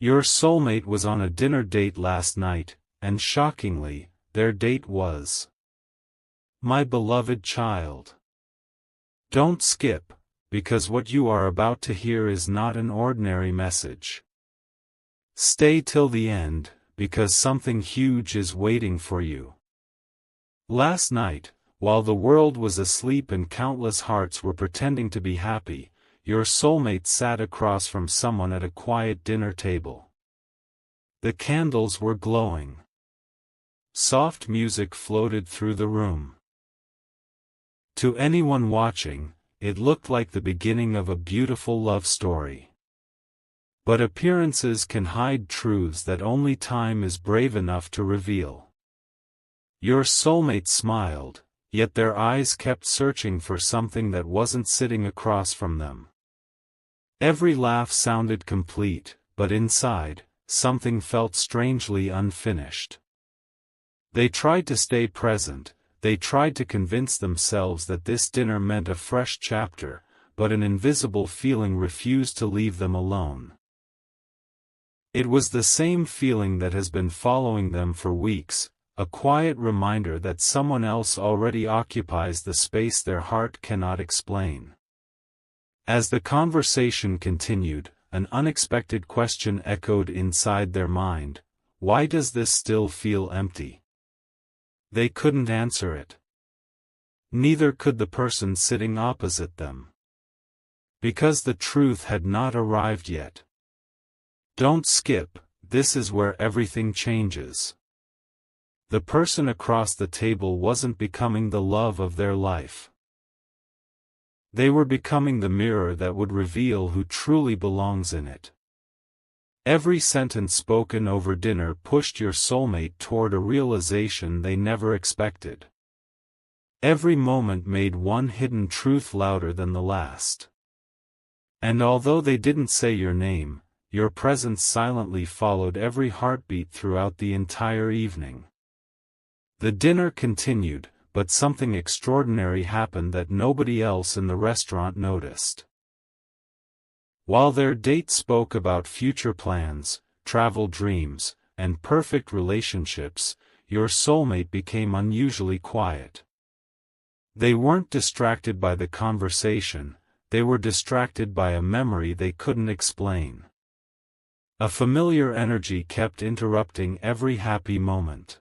Your soulmate was on a dinner date last night, and shockingly, their date was my beloved child. Don't skip, because what you are about to hear is not an ordinary message. Stay till the end, because something huge is waiting for you. Last night, while the world was asleep and countless hearts were pretending to be happy, your soulmate sat across from someone at a quiet dinner table. The candles were glowing. Soft music floated through the room. To anyone watching, it looked like the beginning of a beautiful love story. But appearances can hide truths that only time is brave enough to reveal. Your soulmate smiled, yet their eyes kept searching for something that wasn't sitting across from them. Every laugh sounded complete, but inside, something felt strangely unfinished. They tried to stay present, they tried to convince themselves that this dinner meant a fresh chapter, but an invisible feeling refused to leave them alone. It was the same feeling that has been following them for weeks, a quiet reminder that someone else already occupies the space their heart cannot explain. As the conversation continued, an unexpected question echoed inside their mind: why does this still feel empty? They couldn't answer it. Neither could the person sitting opposite them. Because the truth had not arrived yet. Don't skip, this is where everything changes. The person across the table wasn't becoming the love of their life. They were becoming the mirror that would reveal who truly belongs in it. Every sentence spoken over dinner pushed your soulmate toward a realization they never expected. Every moment made one hidden truth louder than the last. And although they didn't say your name, your presence silently followed every heartbeat throughout the entire evening. The dinner continued, but something extraordinary happened that nobody else in the restaurant noticed. While their date spoke about future plans, travel dreams, and perfect relationships, your soulmate became unusually quiet. They weren't distracted by the conversation, they were distracted by a memory they couldn't explain. A familiar energy kept interrupting every happy moment.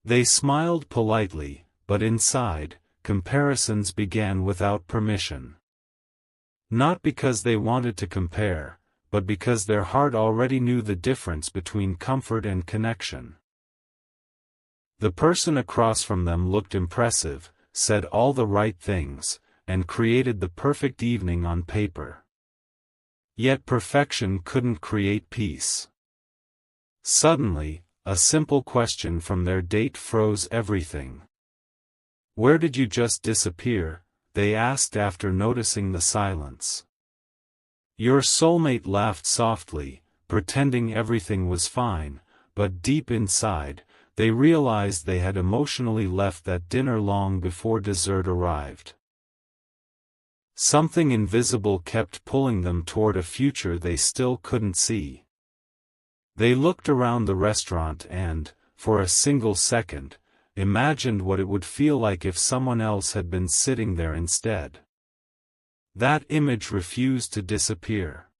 They smiled politely, but inside, comparisons began without permission. Not because they wanted to compare, but because their heart already knew the difference between comfort and connection. The person across from them looked impressive, said all the right things, and created the perfect evening on paper. Yet perfection couldn't create peace. Suddenly, a simple question from their date froze everything. "Where did you just disappear?" they asked after noticing the silence. Your soulmate laughed softly, pretending everything was fine, but deep inside, they realized they had emotionally left that dinner long before dessert arrived. Something invisible kept pulling them toward a future they still couldn't see. They looked around the restaurant and, for a single second, imagined what it would feel like if someone else had been sitting there instead. That image refused to disappear.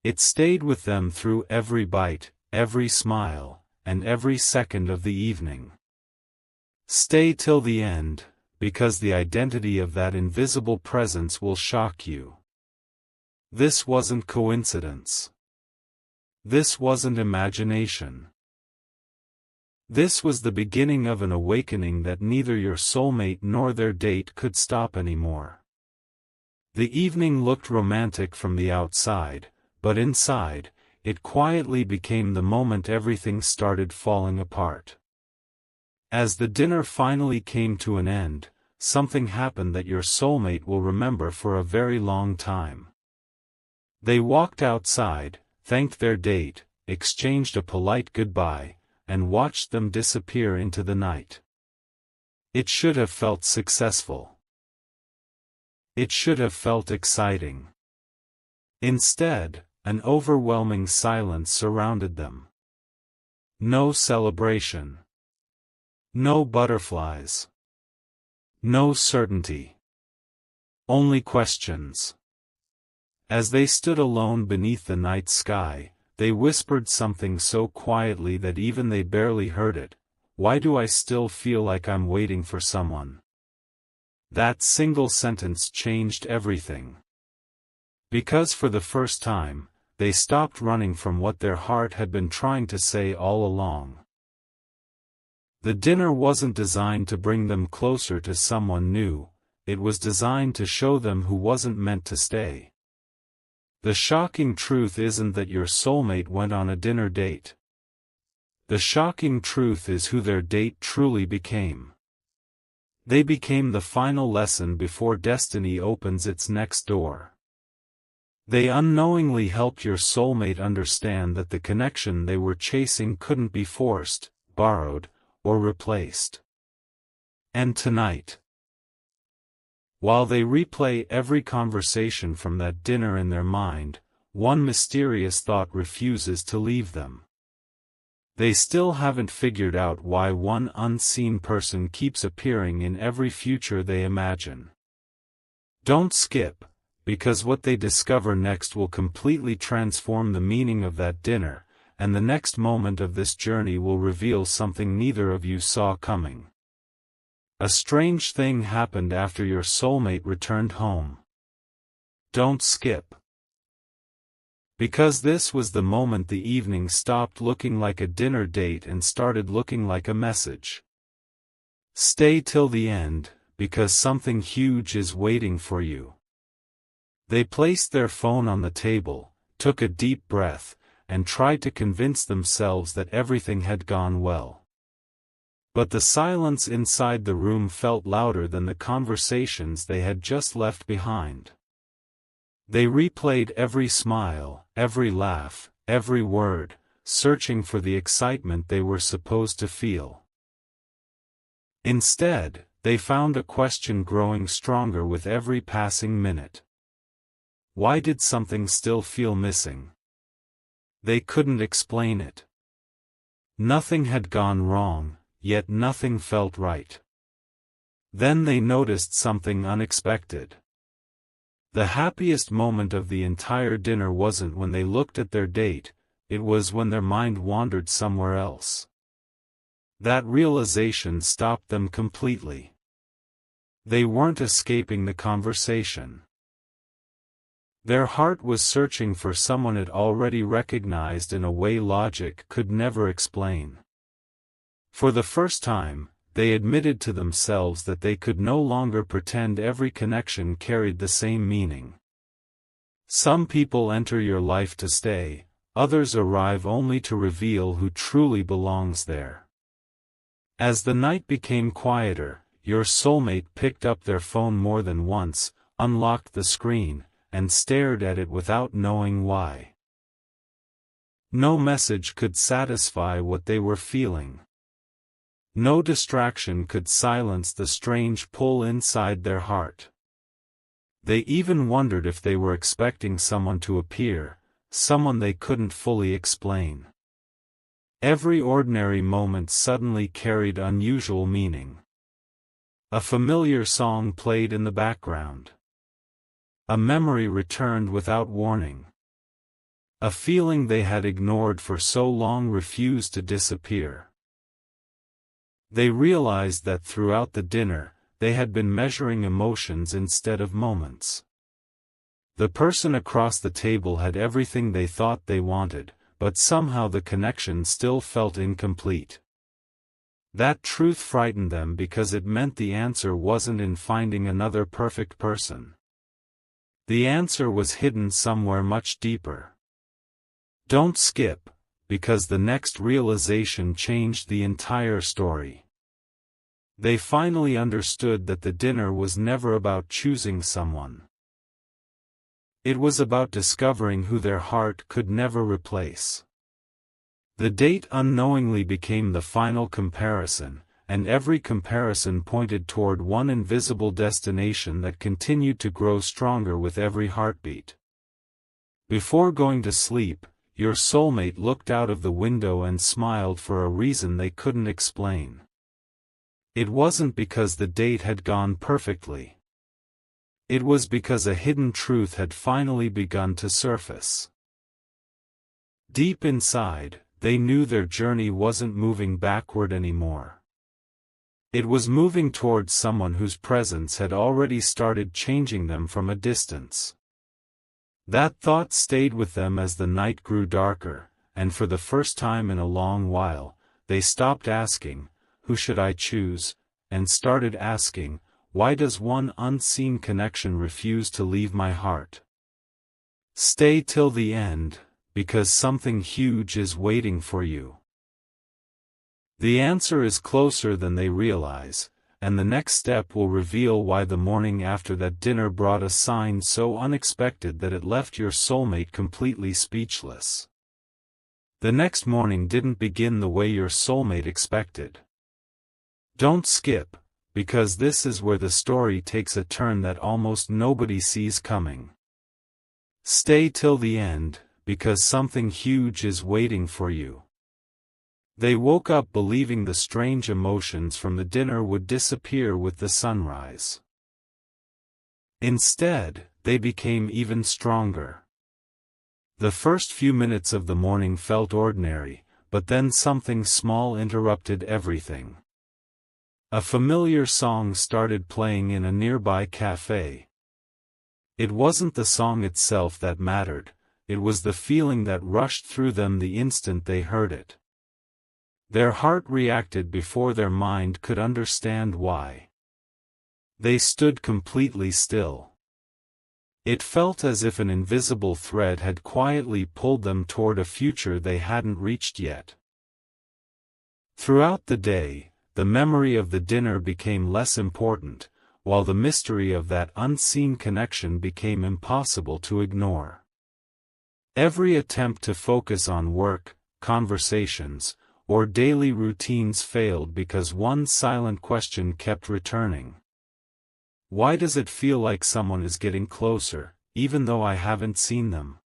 It stayed with them through every bite, every smile, and every second of the evening. Stay till the end, because the identity of that invisible presence will shock you. This wasn't coincidence. This wasn't imagination. This was the beginning of an awakening that neither your soulmate nor their date could stop anymore. The evening looked romantic from the outside, but inside, it quietly became the moment everything started falling apart. As the dinner finally came to an end, something happened that your soulmate will remember for a very long time. They walked outside, thanked their date, exchanged a polite goodbye, and watched them disappear into the night. It should have felt successful. It should have felt exciting. Instead, an overwhelming silence surrounded them. No celebration. No butterflies. No certainty. Only questions. As they stood alone beneath the night sky, they whispered something so quietly that even they barely heard it. Why do I still feel like I'm waiting for someone? That single sentence changed everything. Because for the first time, they stopped running from what their heart had been trying to say all along. The dinner wasn't designed to bring them closer to someone new, it was designed to show them who wasn't meant to stay. The shocking truth isn't that your soulmate went on a dinner date. The shocking truth is who their date truly became. They became the final lesson before destiny opens its next door. They unknowingly helped your soulmate understand that the connection they were chasing couldn't be forced, borrowed, or replaced. And tonight, while they replay every conversation from that dinner in their mind, one mysterious thought refuses to leave them. They still haven't figured out why one unseen person keeps appearing in every future they imagine. Don't skip, because what they discover next will completely transform the meaning of that dinner, and the next moment of this journey will reveal something neither of you saw coming. A strange thing happened after your soulmate returned home. Don't skip. Because this was the moment the evening stopped looking like a dinner date and started looking like a message. Stay till the end, because something huge is waiting for you. They placed their phone on the table, took a deep breath, and tried to convince themselves that everything had gone well. But the silence inside the room felt louder than the conversations they had just left behind. They replayed every smile, every laugh, every word, searching for the excitement they were supposed to feel. Instead, they found a question growing stronger with every passing minute. Why did something still feel missing? They couldn't explain it. Nothing had gone wrong, yet nothing felt right. Then they noticed something unexpected. The happiest moment of the entire dinner wasn't when they looked at their date, it was when their mind wandered somewhere else. That realization stopped them completely. They weren't escaping the conversation. Their heart was searching for someone it already recognized in a way logic could never explain. For the first time, they admitted to themselves that they could no longer pretend every connection carried the same meaning. Some people enter your life to stay, others arrive only to reveal who truly belongs there. As the night became quieter, your soulmate picked up their phone more than once, unlocked the screen, and stared at it without knowing why. No message could satisfy what they were feeling. No distraction could silence the strange pull inside their heart. They even wondered if they were expecting someone to appear, someone they couldn't fully explain. Every ordinary moment suddenly carried unusual meaning. A familiar song played in the background. A memory returned without warning. A feeling they had ignored for so long refused to disappear. They realized that throughout the dinner, they had been measuring emotions instead of moments. The person across the table had everything they thought they wanted, but somehow the connection still felt incomplete. That truth frightened them because it meant the answer wasn't in finding another perfect person. The answer was hidden somewhere much deeper. Don't skip, because the next realization changed the entire story. They finally understood that the dinner was never about choosing someone. It was about discovering who their heart could never replace. The date unknowingly became the final comparison, and every comparison pointed toward one invisible destination that continued to grow stronger with every heartbeat. Before going to sleep, your soulmate looked out of the window and smiled for a reason they couldn't explain. It wasn't because the date had gone perfectly. It was because a hidden truth had finally begun to surface. Deep inside, they knew their journey wasn't moving backward anymore. It was moving towards someone whose presence had already started changing them from a distance. That thought stayed with them as the night grew darker, and for the first time in a long while, they stopped asking, "Who should I choose?" and started asking, "Why does one unseen connection refuse to leave my heart?" Stay till the end, because something huge is waiting for you. The answer is closer than they realize, and the next step will reveal why the morning after that dinner brought a sign so unexpected that it left your soulmate completely speechless. The next morning didn't begin the way your soulmate expected. Don't skip, because this is where the story takes a turn that almost nobody sees coming. Stay till the end, because something huge is waiting for you. They woke up believing the strange emotions from the dinner would disappear with the sunrise. Instead, they became even stronger. The first few minutes of the morning felt ordinary, but then something small interrupted everything. A familiar song started playing in a nearby cafe. It wasn't the song itself that mattered, it was the feeling that rushed through them the instant they heard it. Their heart reacted before their mind could understand why. They stood completely still. It felt as if an invisible thread had quietly pulled them toward a future they hadn't reached yet. Throughout the day, the memory of the dinner became less important, while the mystery of that unseen connection became impossible to ignore. Every attempt to focus on work, conversations, or daily routines failed because one silent question kept returning. Why does it feel like someone is getting closer, even though I haven't seen them?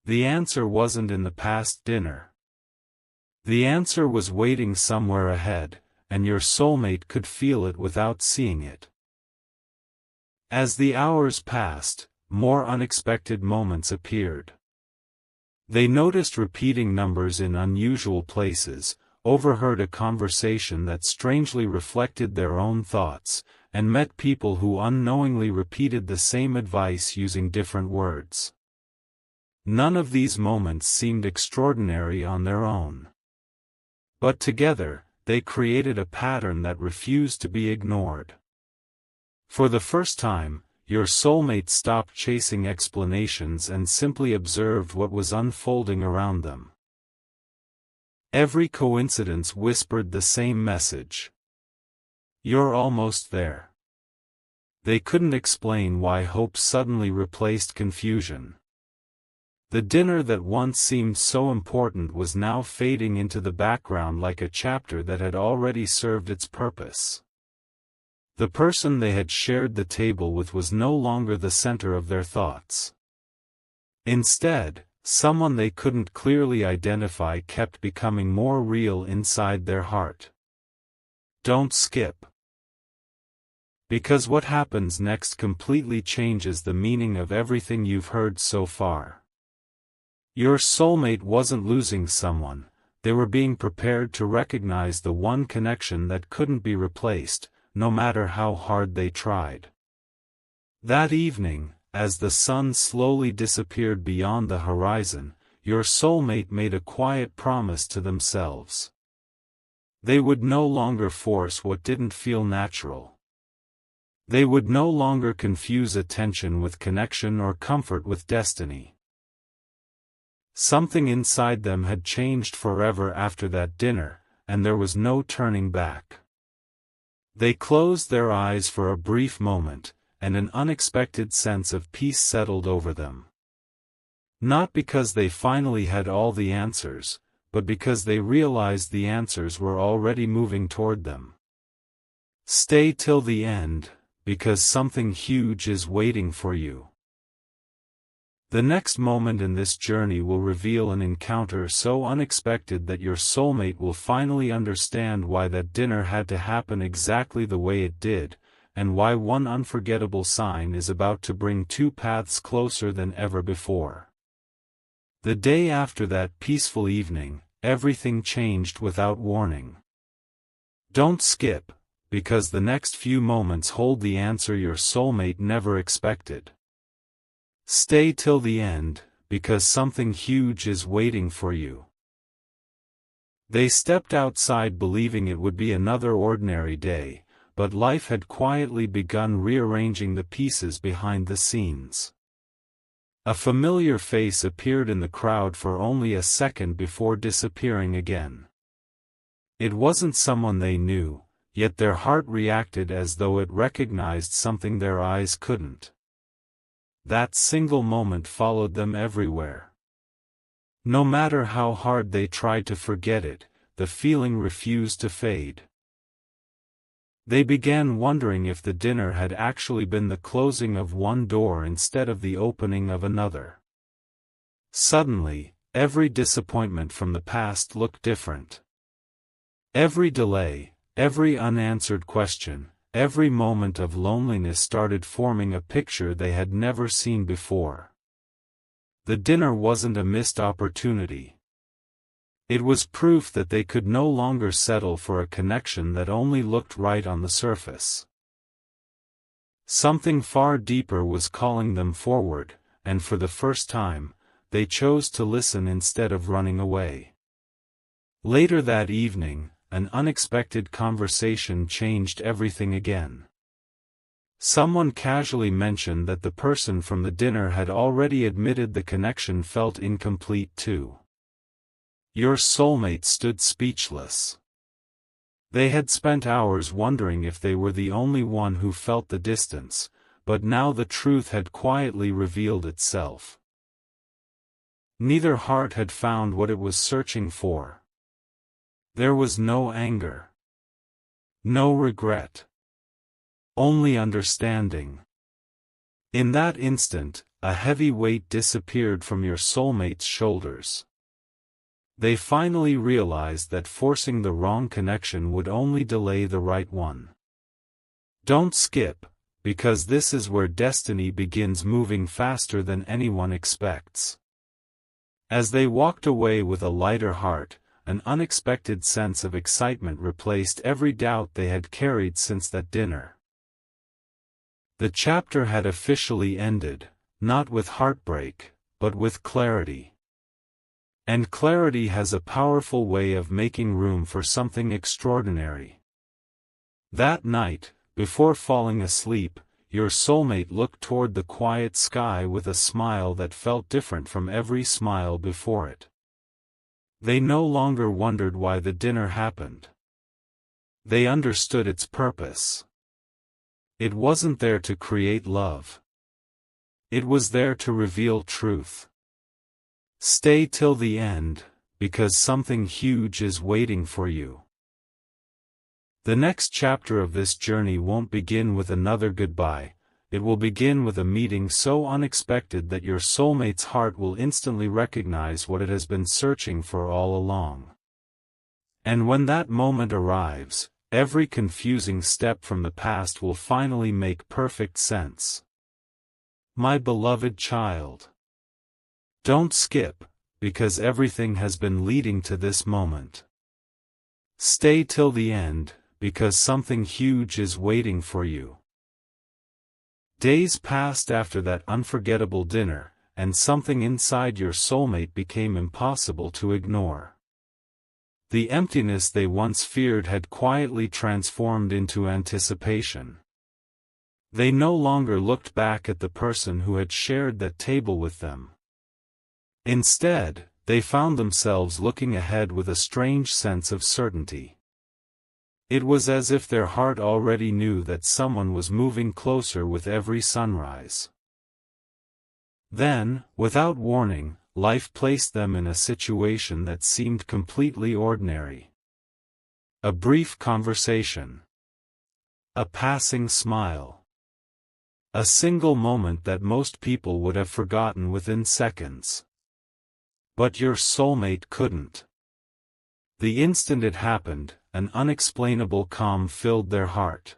The answer wasn't in the past dinner. The answer was waiting somewhere ahead, and your soulmate could feel it without seeing it. As the hours passed, more unexpected moments appeared. They noticed repeating numbers in unusual places, overheard a conversation that strangely reflected their own thoughts, and met people who unknowingly repeated the same advice using different words. None of these moments seemed extraordinary on their own. But together, they created a pattern that refused to be ignored. For the first time, your soulmate stopped chasing explanations and simply observed what was unfolding around them. Every coincidence whispered the same message. You're almost there. They couldn't explain why hope suddenly replaced confusion. The dinner that once seemed so important was now fading into the background like a chapter that had already served its purpose. The person they had shared the table with was no longer the center of their thoughts. Instead, someone they couldn't clearly identify kept becoming more real inside their heart. Don't skip. Because what happens next completely changes the meaning of everything you've heard so far. Your soulmate wasn't losing someone, they were being prepared to recognize the one connection that couldn't be replaced, no matter how hard they tried. That evening, as the sun slowly disappeared beyond the horizon, your soulmate made a quiet promise to themselves. They would no longer force what didn't feel natural. They would no longer confuse attention with connection or comfort with destiny. Something inside them had changed forever after that dinner, and there was no turning back. They closed their eyes for a brief moment, and an unexpected sense of peace settled over them. Not because they finally had all the answers, but because they realized the answers were already moving toward them. Stay till the end, because something huge is waiting for you. The next moment in this journey will reveal an encounter so unexpected that your soulmate will finally understand why that dinner had to happen exactly the way it did, and why one unforgettable sign is about to bring two paths closer than ever before. The day after that peaceful evening, everything changed without warning. Don't skip, because the next few moments hold the answer your soulmate never expected. Stay till the end, because something huge is waiting for you. They stepped outside believing it would be another ordinary day, but life had quietly begun rearranging the pieces behind the scenes. A familiar face appeared in the crowd for only a second before disappearing again. It wasn't someone they knew, yet their heart reacted as though it recognized something their eyes couldn't. That single moment followed them everywhere. No matter how hard they tried to forget it, the feeling refused to fade. They began wondering if the dinner had actually been the closing of one door instead of the opening of another. Suddenly, every disappointment from the past looked different. Every delay, every unanswered question, every moment of loneliness started forming a picture they had never seen before. The dinner wasn't a missed opportunity. It was proof that they could no longer settle for a connection that only looked right on the surface. Something far deeper was calling them forward, and for the first time, they chose to listen instead of running away. Later that evening, an unexpected conversation changed everything again. Someone casually mentioned that the person from the dinner had already admitted the connection felt incomplete too. Your soulmate stood speechless. They had spent hours wondering if they were the only one who felt the distance, but now the truth had quietly revealed itself. Neither heart had found what it was searching for. There was no anger. No regret. Only understanding. In that instant, a heavy weight disappeared from your soulmate's shoulders. They finally realized that forcing the wrong connection would only delay the right one. Don't skip, because this is where destiny begins moving faster than anyone expects. As they walked away with a lighter heart, an unexpected sense of excitement replaced every doubt they had carried since that dinner. The chapter had officially ended, not with heartbreak, but with clarity. And clarity has a powerful way of making room for something extraordinary. That night, before falling asleep, your soulmate looked toward the quiet sky with a smile that felt different from every smile before it. They no longer wondered why the dinner happened. They understood its purpose. It wasn't there to create love. It was there to reveal truth. Stay till the end, because something huge is waiting for you. The next chapter of this journey won't begin with another goodbye. It will begin with a meeting so unexpected that your soulmate's heart will instantly recognize what it has been searching for all along. And when that moment arrives, every confusing step from the past will finally make perfect sense. My beloved child. Don't skip, because everything has been leading to this moment. Stay till the end, because something huge is waiting for you. Days passed after that unforgettable dinner, and something inside your soulmate became impossible to ignore. The emptiness they once feared had quietly transformed into anticipation. They no longer looked back at the person who had shared that table with them. Instead, they found themselves looking ahead with a strange sense of certainty. It was as if their heart already knew that someone was moving closer with every sunrise. Then, without warning, life placed them in a situation that seemed completely ordinary. A brief conversation. A passing smile. A single moment that most people would have forgotten within seconds. But your soulmate couldn't. The instant it happened, an unexplainable calm filled their heart.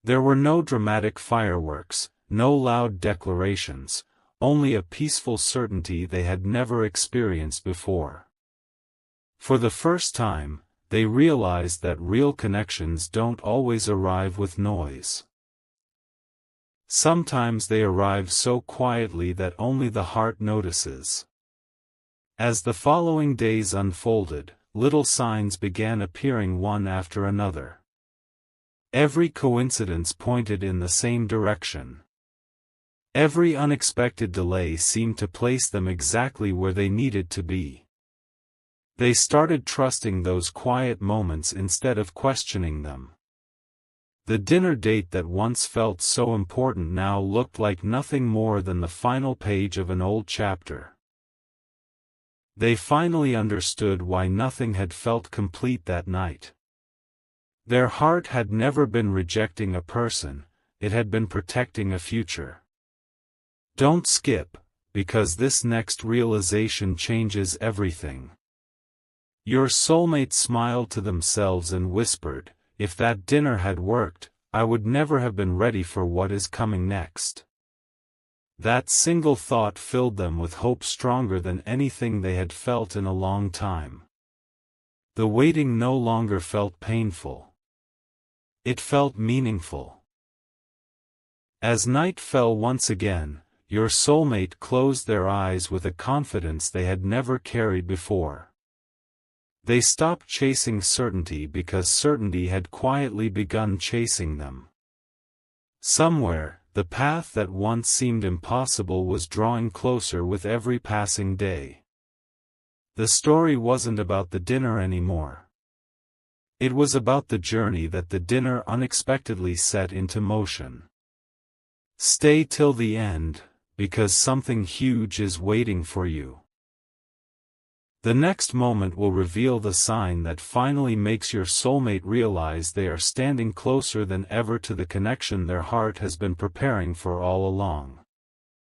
There were no dramatic fireworks, no loud declarations, only a peaceful certainty they had never experienced before. For the first time, they realized that real connections don't always arrive with noise. Sometimes they arrive so quietly that only the heart notices. As the following days unfolded, little signs began appearing one after another. Every coincidence pointed in the same direction. Every unexpected delay seemed to place them exactly where they needed to be. They started trusting those quiet moments instead of questioning them. The dinner date that once felt so important now looked like nothing more than the final page of an old chapter. They finally understood why nothing had felt complete that night. Their heart had never been rejecting a person, it had been protecting a future. Don't skip, because this next realization changes everything. Your soulmate smiled to themselves and whispered, "If that dinner had worked, I would never have been ready for what is coming next." That single thought filled them with hope stronger than anything they had felt in a long time. The waiting no longer felt painful. It felt meaningful. As night fell once again, your soulmate closed their eyes with a confidence they had never carried before. They stopped chasing certainty because certainty had quietly begun chasing them. Somewhere, the path that once seemed impossible was drawing closer with every passing day. The story wasn't about the dinner anymore. It was about the journey that the dinner unexpectedly set into motion. Stay till the end, because something huge is waiting for you. The next moment will reveal the sign that finally makes your soulmate realize they are standing closer than ever to the connection their heart has been preparing for all along.